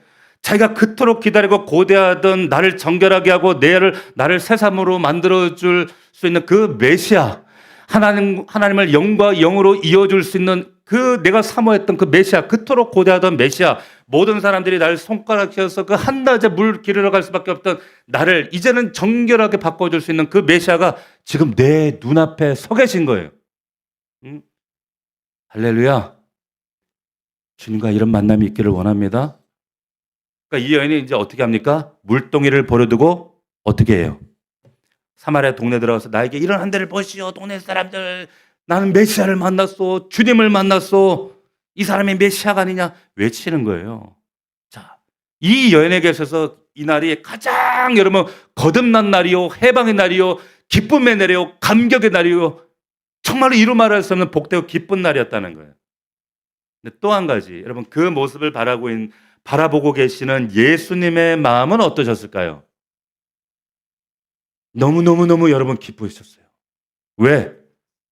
자기가 그토록 기다리고 고대하던 나를 정결하게 하고 나를 새삼으로 만들어줄 수 있는 그 메시아, 하나님을 영과 영으로 이어줄 수 있는 그 내가 사모했던 그 메시아, 그토록 고대하던 메시아, 모든 사람들이 나를 손가락질해서 그 한낮에 물 기르러 갈 수밖에 없던 나를 이제는 정결하게 바꿔줄 수 있는 그 메시아가 지금 내 눈앞에 서 계신 거예요. 할렐루야. 주님과 이런 만남이 있기를 원합니다. 그러니까 이 여인이 이제 어떻게 합니까? 물동이를 버려두고 어떻게 해요? 사마리아 동네 들어가서 나에게 이런 한 대를 보시오. 동네 사람들 나는 메시아를 만났소. 주님을 만났소. 이 사람이 메시아가 아니냐 외치는 거예요. 자, 이 여인에게 있어서 이 날이 가장 여러분 거듭난 날이요, 해방의 날이요, 기쁨의 날이요, 감격의 날이요. 정말로 이루 말할 수 없는 복되고 기쁜 날이었다는 거예요. 근데 또 한 가지 여러분 그 모습을 바라보고 계시는 예수님의 마음은 어떠셨을까요? 너무너무 여러분 기쁘셨어요. 왜?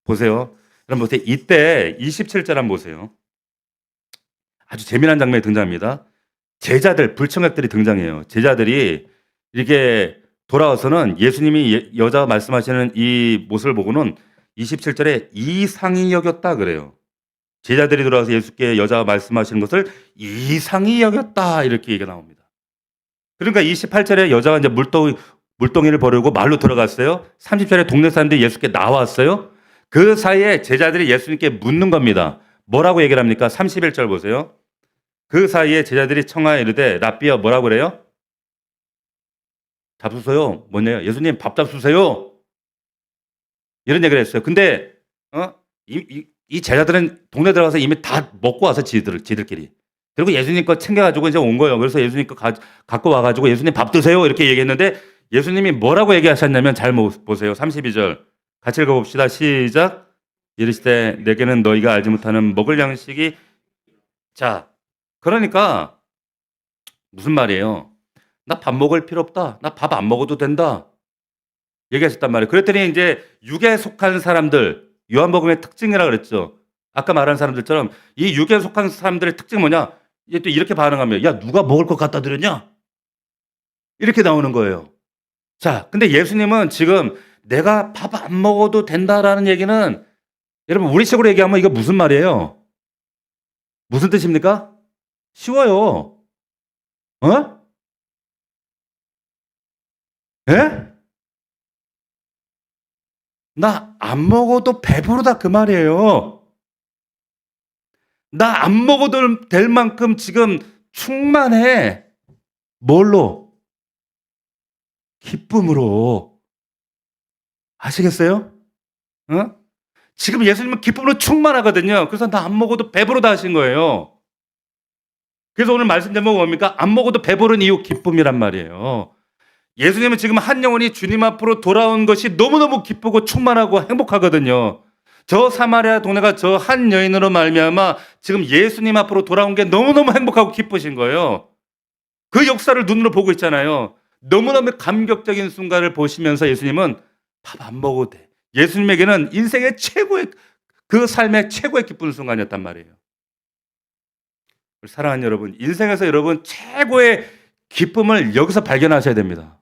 보세요. 여러분 보세요. 이때 27절 한번 보세요. 아주 재미난 장면이 등장합니다. 불청객들이 등장해요. 제자들이 이렇게 돌아와서는 예수님이 여자가 말씀하시는 이 모습을 보고는 27절에 이상히 여겼다 그래요. 제자들이 돌아와서 예수께 여자가 말씀하시는 것을 이상히 여겼다 이렇게 얘기가 나옵니다. 그러니까 28절에 여자가 이제 물동이를 버리고 말로 들어갔어요. 30절에 동네 사람들이 예수께 나왔어요. 그 사이에 제자들이 예수님께 묻는 겁니다. 뭐라고 얘기를 합니까? 31절 보세요. 그 사이에 제자들이 청하여 이르되 랍비여 뭐라고 그래요? 잡수세요. 뭐냐? 예수님 밥 잡수세요. 이런 얘기를 했어요. 근데 이 제자들은 동네 들어가서 이미 다 먹고 와서 지들끼리. 그리고 예수님 거 챙겨가지고 이제 온 거예요. 그래서 예수님 거 갖고 와가지고 예수님 밥 드세요 이렇게 얘기했는데 예수님이 뭐라고 얘기하셨냐면 잘 보세요. 32절 같이 읽어봅시다. 시작. 이르시되 내게는 너희가 알지 못하는 먹을 양식이 자 그러니까 무슨 말이에요? 나 밥 먹을 필요 없다. 나 밥 안 먹어도 된다. 얘기하셨단 말이에요. 그랬더니 이제 육에 속한 사람들, 요한복음의 특징이라 그랬죠. 아까 말한 사람들처럼 이 육에 속한 사람들의 특징이 뭐냐? 이제 또 이렇게 반응하면 야 누가 먹을 것 갖다 드렸냐? 이렇게 나오는 거예요. 자, 근데 예수님은 지금 내가 밥 안 먹어도 된다라는 얘기는 여러분 우리식으로 얘기하면 이거 무슨 말이에요? 무슨 뜻입니까? 쉬워요. 어? 예? 나 안 먹어도 배부르다 그 말이에요. 나 안 먹어도 될 만큼 지금 충만해. 뭘로? 기쁨으로. 아시겠어요? 어? 지금 예수님은 기쁨으로 충만하거든요. 그래서 나 안 먹어도 배부르다 하신 거예요. 그래서 오늘 말씀 제목은 뭡니까? 안 먹어도 배부른 이유 기쁨이란 말이에요. 예수님은 지금 한 영혼이 주님 앞으로 돌아온 것이 너무너무 기쁘고 충만하고 행복하거든요. 저 사마리아 동네가 저 한 여인으로 말미암아 지금 예수님 앞으로 돌아온 게 너무너무 행복하고 기쁘신 거예요. 그 역사를 눈으로 보고 있잖아요. 너무너무 감격적인 순간을 보시면서 예수님은 밥 안 먹어도 돼. 예수님에게는 인생의 최고의 그 삶의 최고의 기쁜 순간이었단 말이에요. 사랑하는 여러분, 인생에서 여러분 최고의 기쁨을 여기서 발견하셔야 됩니다.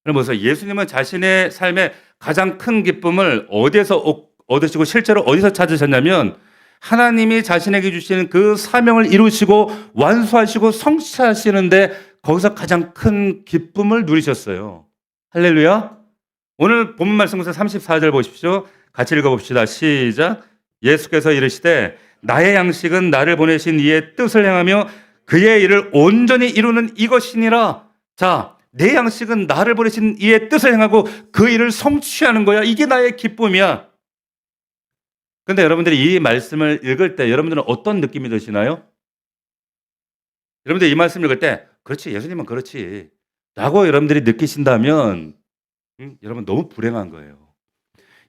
그래서 예수님은 자신의 삶의 가장 큰 기쁨을 어디에서 얻으시고 실제로 어디서 찾으셨냐면 하나님이 자신에게 주시는 그 사명을 이루시고 완수하시고 성취하시는데 거기서 가장 큰 기쁨을 누리셨어요. 할렐루야. 오늘 본문 말씀에서 34절 보십시오. 같이 읽어봅시다. 시작. 예수께서 이르시되 나의 양식은 나를 보내신 이의 뜻을 행하며 그의 일을 온전히 이루는 이것이니라. 자, 내 양식은 나를 보내신 이의 뜻을 행하고 그 일을 성취하는 거야. 이게 나의 기쁨이야. 근데 여러분들이 이 말씀을 읽을 때 여러분들은 어떤 느낌이 드시나요? 여러분들 이 말씀 읽을 때 그렇지 예수님은 그렇지 라고 여러분들이 느끼신다면 여러분 너무 불행한 거예요.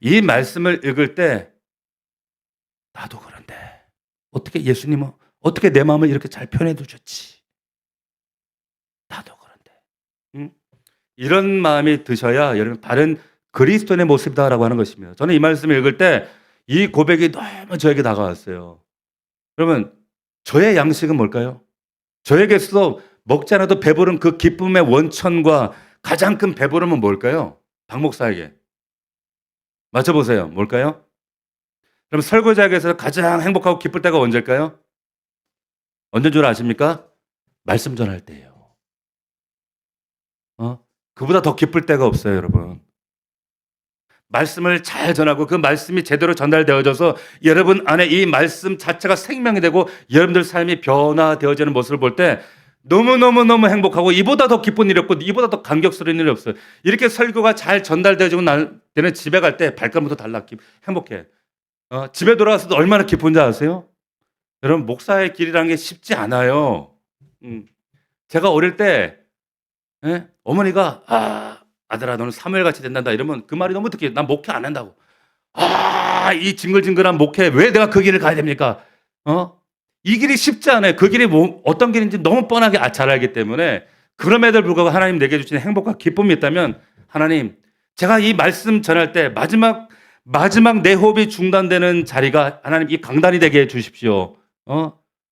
이 말씀을 읽을 때 나도 그런데 어떻게 예수님은 어떻게 내 마음을 이렇게 잘 표현해 두셨지? 나도 그런데 이런 마음이 드셔야 여러분 바른 그리스도인의 모습이다라고 하는 것입니다. 저는 이 말씀을 읽을 때 이 고백이 너무 저에게 다가왔어요. 여러분 저의 양식은 뭘까요? 저에게서 먹지 않아도 배부른 그 기쁨의 원천과 가장 큰 배부름은 뭘까요? 박 목사에게 맞춰보세요. 뭘까요? 그럼 설거지하기에서 가장 행복하고 기쁠 때가 언제일까요? 언제인 줄 아십니까? 말씀 전할 때예요. 그보다 더 기쁠 때가 없어요, 여러분. 말씀을 잘 전하고 그 말씀이 제대로 전달되어져서 여러분 안에 이 말씀 자체가 생명이 되고 여러분들 삶이 변화되어지는 모습을 볼 때 너무너무너무 행복하고 이보다 더 기쁜 일이 없고 이보다 더 감격스러운 일이 없어요. 이렇게 설교가 잘 전달되어지고 나는 집에 갈 때 발걸음부터 달라 행복해. 집에 돌아와서도 얼마나 기쁜지 아세요? 여러분 목사의 길이라는 게 쉽지 않아요. 제가 어릴 때 어머니가 아들아 너는 사무엘같이 된단다 이러면 그 말이 너무 듣기 난 목회 안 한다고. 이 징글징글한 목회 왜 내가 그 길을 가야 됩니까? 이 길이 쉽지 않아요. 그 길이 어떤 길인지 너무 뻔하게 잘 알기 때문에 그럼에도 불구하고 하나님 내게 주신 행복과 기쁨이 있다면 하나님 제가 이 말씀 전할 때 마지막 내 호흡이 중단되는 자리가 하나님 이 강단이 되게 해 주십시오.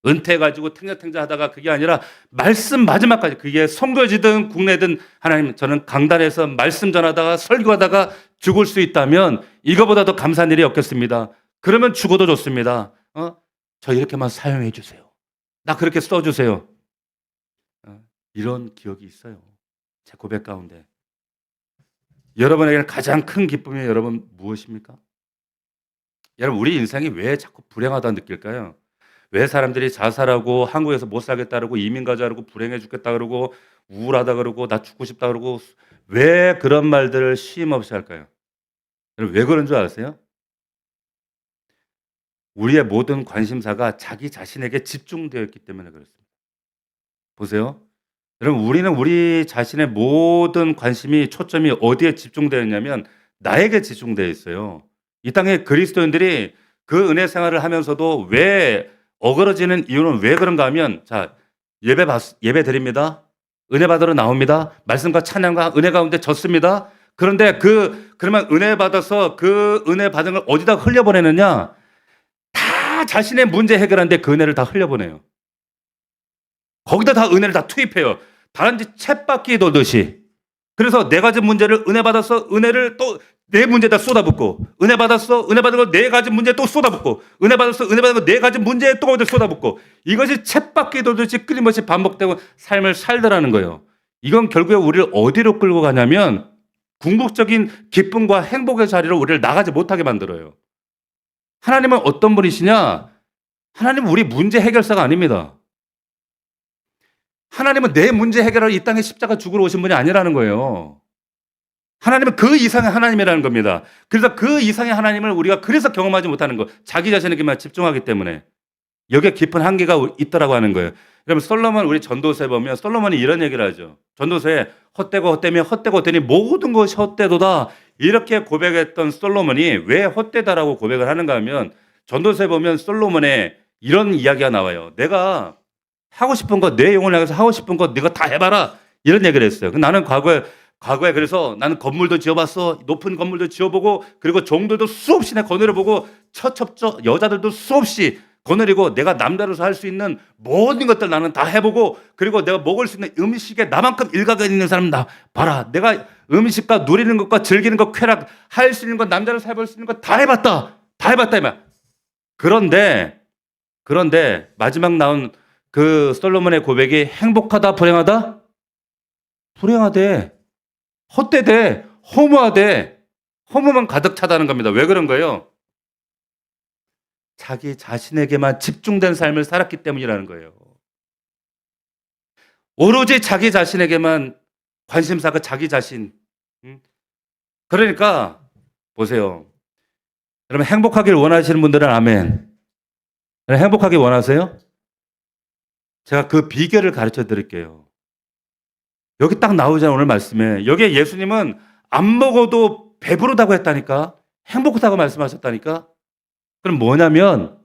은퇴해가지고 탱자탱자 하다가 그게 아니라 말씀 마지막까지 그게 선교지든 국내든 하나님 저는 강단에서 말씀 전하다가 설교하다가 죽을 수 있다면 이거보다 더 감사한 일이 없겠습니다. 그러면 죽어도 좋습니다. 저 이렇게만 사용해 주세요. 나 그렇게 써주세요. 이런 기억이 있어요. 제 고백 가운데. 여러분에게는 가장 큰 기쁨이 여러분 무엇입니까? 여러분 우리 인생이 왜 자꾸 불행하다 느낄까요? 왜 사람들이 자살하고 한국에서 못 살겠다 그러고 이민 가자 그러고 불행해 죽겠다 그러고 우울하다 그러고 나 죽고 싶다 그러고 왜 그런 말들을 쉼 없이 할까요? 여러분 왜 그런 줄 아세요? 우리의 모든 관심사가 자기 자신에게 집중되어 있기 때문에 그렇습니다. 보세요. 여러분 우리는 우리 자신의 모든 관심이 초점이 어디에 집중되어 있냐면 나에게 집중되어 있어요. 이 땅의 그리스도인들이 그 은혜 생활을 하면서도 왜 어그러지는 이유는 왜 그런가 하면 자 예배 드립니다. 은혜 받으러 나옵니다. 말씀과 찬양과 은혜 가운데 졌습니다. 그런데 그러면 은혜 받아서 그 은혜 받은 걸 어디다 흘려보내느냐? 다 자신의 문제 해결하는데 그 은혜를 다 흘려보내요. 거기다 다 은혜를 다 투입해요. 다른지 쳇바퀴 돌듯이. 그래서 네 가지 문제를 은혜 받아서 은혜를 또 네 문제에다 쏟아붓고 은혜 받았어 은혜 받은 거 네 가지 문제에 또 쏟아붓고 은혜 받았어 은혜 받은 거 네 가지 문제에 또 어디 쏟아붓고 이것이 쳇바퀴 돌듯이 끊임없이 반복되고 삶을 살더라는 거예요. 이건 결국에 우리를 어디로 끌고 가냐면 궁극적인 기쁨과 행복의 자리로 우리를 나가지 못하게 만들어요. 하나님은 어떤 분이시냐? 하나님은 우리 문제 해결사가 아닙니다. 하나님은 내 문제 해결하러 이 땅에 십자가 죽으러 오신 분이 아니라는 거예요. 하나님은 그 이상의 하나님이라는 겁니다. 그래서 그 이상의 하나님을 우리가 그래서 경험하지 못하는 거. 자기 자신에게만 집중하기 때문에. 여기에 깊은 한계가 있다라고 하는 거예요. 여러분 솔로몬 우리 전도서에 보면 솔로몬이 이런 얘기를 하죠. 전도서에 헛되고 헛되며 헛되고 헛되니 모든 것이 헛되도다. 이렇게 고백했던 솔로몬이 왜 헛되다라고 고백을 하는가 하면 전도서에 보면 솔로몬의 이런 이야기가 나와요. 내가 하고 싶은 거 내 영혼을 향해서 하고 싶은 거 네가 다 해봐라. 이런 얘기를 했어요. 나는 과거에 그래서 나는 건물도 지어봤어. 높은 건물도 지어보고 그리고 종들도 수없이 내 거느려보고 처첩저 여자들도 수없이 거느리고 내가 남자로서 할 수 있는 모든 것들 나는 다 해보고 그리고 내가 먹을 수 있는 음식에 나만큼 일가견 있는 사람 다 봐라. 내가 음식과 누리는 것과 즐기는 것 쾌락 할 수 있는 것 남자로서 해볼 수 있는 것 다 해봤다. 다 해봤다 이 말. 그런데 마지막 나온 그 솔로몬의 고백이 행복하다 불행하다? 불행하대. 헛되대, 허무하대, 허무만 가득 차다는 겁니다. 왜 그런 거예요? 자기 자신에게만 집중된 삶을 살았기 때문이라는 거예요. 오로지 자기 자신에게만 관심사가 자기 자신. 그러니까 보세요. 여러분 행복하길 원하시는 분들은 아멘. 행복하길 원하세요? 제가 그 비결을 가르쳐 드릴게요. 여기 딱 나오잖아요. 오늘 말씀에. 여기에 예수님은 안 먹어도 배부르다고 했다니까. 행복하다고 말씀하셨다니까. 그럼 뭐냐면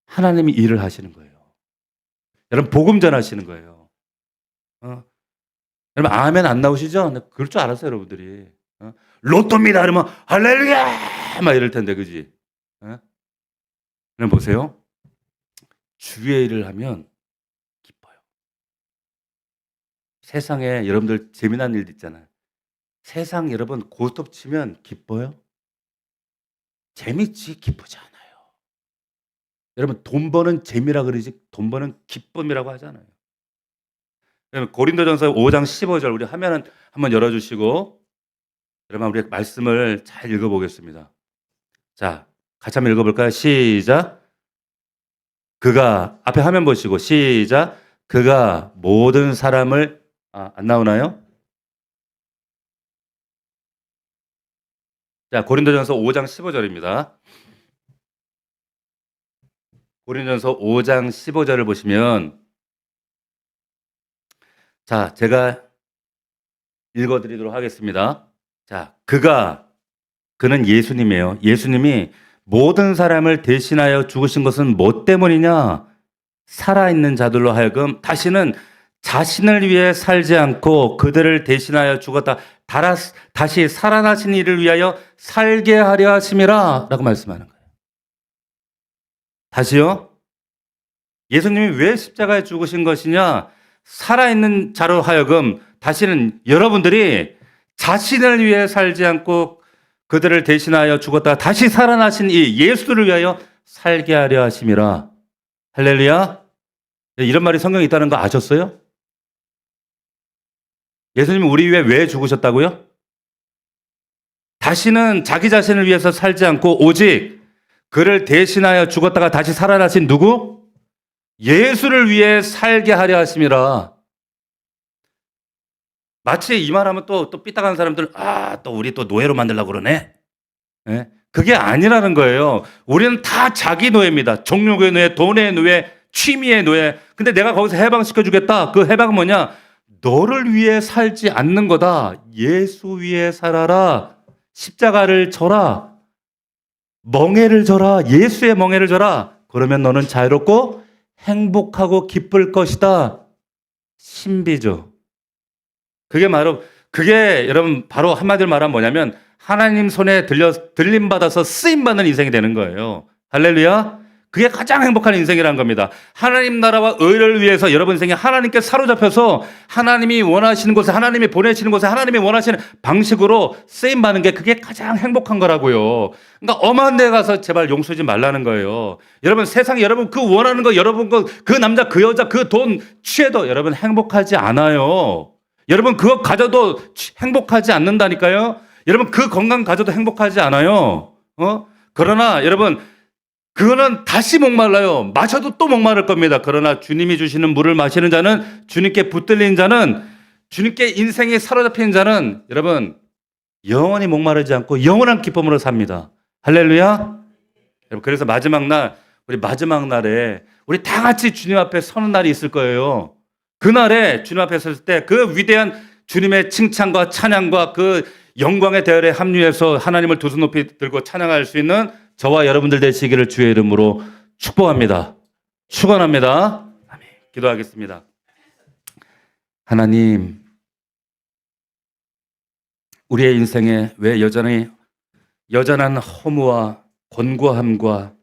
하나님이 일을 하시는 거예요. 여러분 복음 전하시는 거예요. 여러분 아멘 안 나오시죠? 그럴 줄 알았어요. 여러분들이. 로또입니다. 그러면 할렐루야 막 이럴 텐데 그지? 그럼 보세요. 주의 일을 하면 기뻐요. 세상에 여러분들 재미난 일도 있잖아요. 세상 여러분 고스톱 치면 기뻐요? 재밌지 기쁘지 않아요. 여러분 돈 버는 재미라 그러지 돈 버는 기쁨이라고 하잖아요. 여러분 고린도전서 5장 15절 우리 화면은 한번 열어주시고 여러분 우리 말씀을 잘 읽어보겠습니다. 자 같이 한번 읽어볼까요? 시작. 그가 앞에 화면 보시고 시작. 그가 모든 사람을 안 나오나요? 자 고린도전서 5장 15절입니다. 고린도전서 5장 15절을 보시면 자 제가 읽어드리도록 하겠습니다. 자 그는 예수님이에요. 예수님이 모든 사람을 대신하여 죽으신 것은 뭐 때문이냐? 살아있는 자들로 하여금 다시는 자신을 위해 살지 않고 그들을 대신하여 죽었다. 다시 살아나신 이를 위하여 살게 하려 하심이라 라고 말씀하는 거예요. 다시요. 예수님이 왜 십자가에 죽으신 것이냐? 살아있는 자로 하여금 다시는 여러분들이 자신을 위해 살지 않고 그들을 대신하여 죽었다. 다시 살아나신 이 예수를 위하여 살게 하려 하심이라. 할렐루야. 이런 말이 성경에 있다는 거 아셨어요? 예수님이 우리 위해 왜 죽으셨다고요? 다시는 자기 자신을 위해서 살지 않고 오직 그를 대신하여 죽었다가 다시 살아나신 누구? 예수를 위해 살게 하려 하심이라. 마치 이 말하면 또 삐딱한 사람들, 또 우리 또 노예로 만들려고 그러네. 예? 그게 아니라는 거예요. 우리는 다 자기 노예입니다. 정욕의 노예, 돈의 노예, 취미의 노예. 근데 내가 거기서 해방시켜 주겠다. 그 해방은 뭐냐? 너를 위해 살지 않는 거다. 예수 위해 살아라. 십자가를 져라. 멍에를 져라. 예수의 멍에를 져라. 그러면 너는 자유롭고 행복하고 기쁠 것이다. 신비죠. 그게 여러분 바로 한마디로 말하면 뭐냐면 하나님 손에 들림받아서 쓰임받는 인생이 되는 거예요. 할렐루야. 그게 가장 행복한 인생이라는 겁니다. 하나님 나라와 의를 위해서 여러분 인생이 하나님께 사로잡혀서 하나님이 원하시는 곳에, 하나님이 보내시는 곳에, 하나님이 원하시는 방식으로 쓰임받는 게 그게 가장 행복한 거라고요. 그러니까 엄한 데 가서 제발 용서하지 말라는 거예요. 여러분 세상에 여러분 그 원하는 거, 여러분 그 남자, 그 여자, 그 돈 취해도 여러분 행복하지 않아요. 여러분 그거 가져도 행복하지 않는다니까요. 여러분 그 건강 가져도 행복하지 않아요. 그러나 여러분 그거는 다시 목말라요. 마셔도 또 목마를 겁니다. 그러나 주님이 주시는 물을 마시는 자는, 주님께 붙들린 자는, 주님께 인생이 사로잡힌 자는 여러분 영원히 목마르지 않고 영원한 기쁨으로 삽니다. 할렐루야. 여러분 그래서 우리 마지막 날에 우리 다 같이 주님 앞에 서는 날이 있을 거예요. 그날에 주님 앞에 섰을 때 그 위대한 주님의 칭찬과 찬양과 그 영광의 대열에 합류해서 하나님을 두 손 높이 들고 찬양할 수 있는 저와 여러분들 되시기를 주의 이름으로 축복합니다. 축원합니다. 아멘. 기도하겠습니다. 하나님, 우리의 인생에 왜 여전한 허무와 곤고함과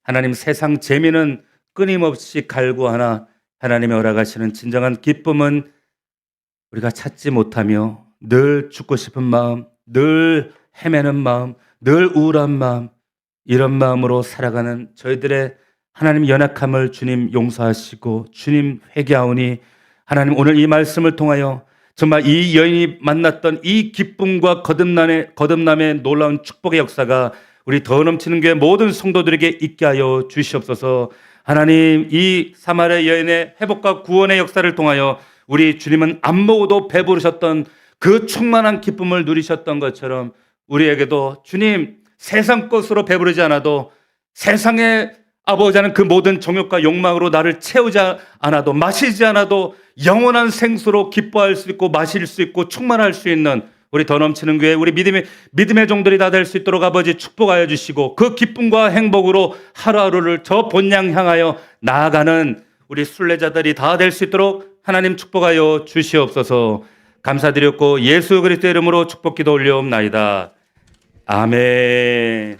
하나님 세상 재미는 끊임없이 갈구하나 하나님의 허락하시는 진정한 기쁨은 우리가 찾지 못하며 늘 죽고 싶은 마음, 늘 헤매는 마음, 늘 우울한 마음, 이런 마음으로 살아가는 저희들의 하나님 연약함을 주님 용서하시고 주님 회개하오니 하나님 오늘 이 말씀을 통하여 정말 이 여인이 만났던 이 기쁨과 거듭남의 놀라운 축복의 역사가 우리 더 넘치는 교회 모든 성도들에게 있게 하여 주시옵소서. 하나님 이 사마리아 여인의 회복과 구원의 역사를 통하여 우리 주님은 안 먹어도 배부르셨던 그 충만한 기쁨을 누리셨던 것처럼 우리에게도 주님 세상 것으로 배부르지 않아도 세상에 아버지 하는 그 모든 정욕과 욕망으로 나를 채우지 않아도 마시지 않아도 영원한 생수로 기뻐할 수 있고 마실 수 있고 충만할 수 있는 우리 더 넘치는 교회 우리 믿음의 종들이 다 될 수 있도록 아버지 축복하여 주시고 그 기쁨과 행복으로 하루하루를 저 본향 향하여 나아가는 우리 순례자들이 다 될 수 있도록 하나님 축복하여 주시옵소서. 감사드렸고 예수 그리스도의 이름으로 축복 기도 올려옵나이다. 아멘.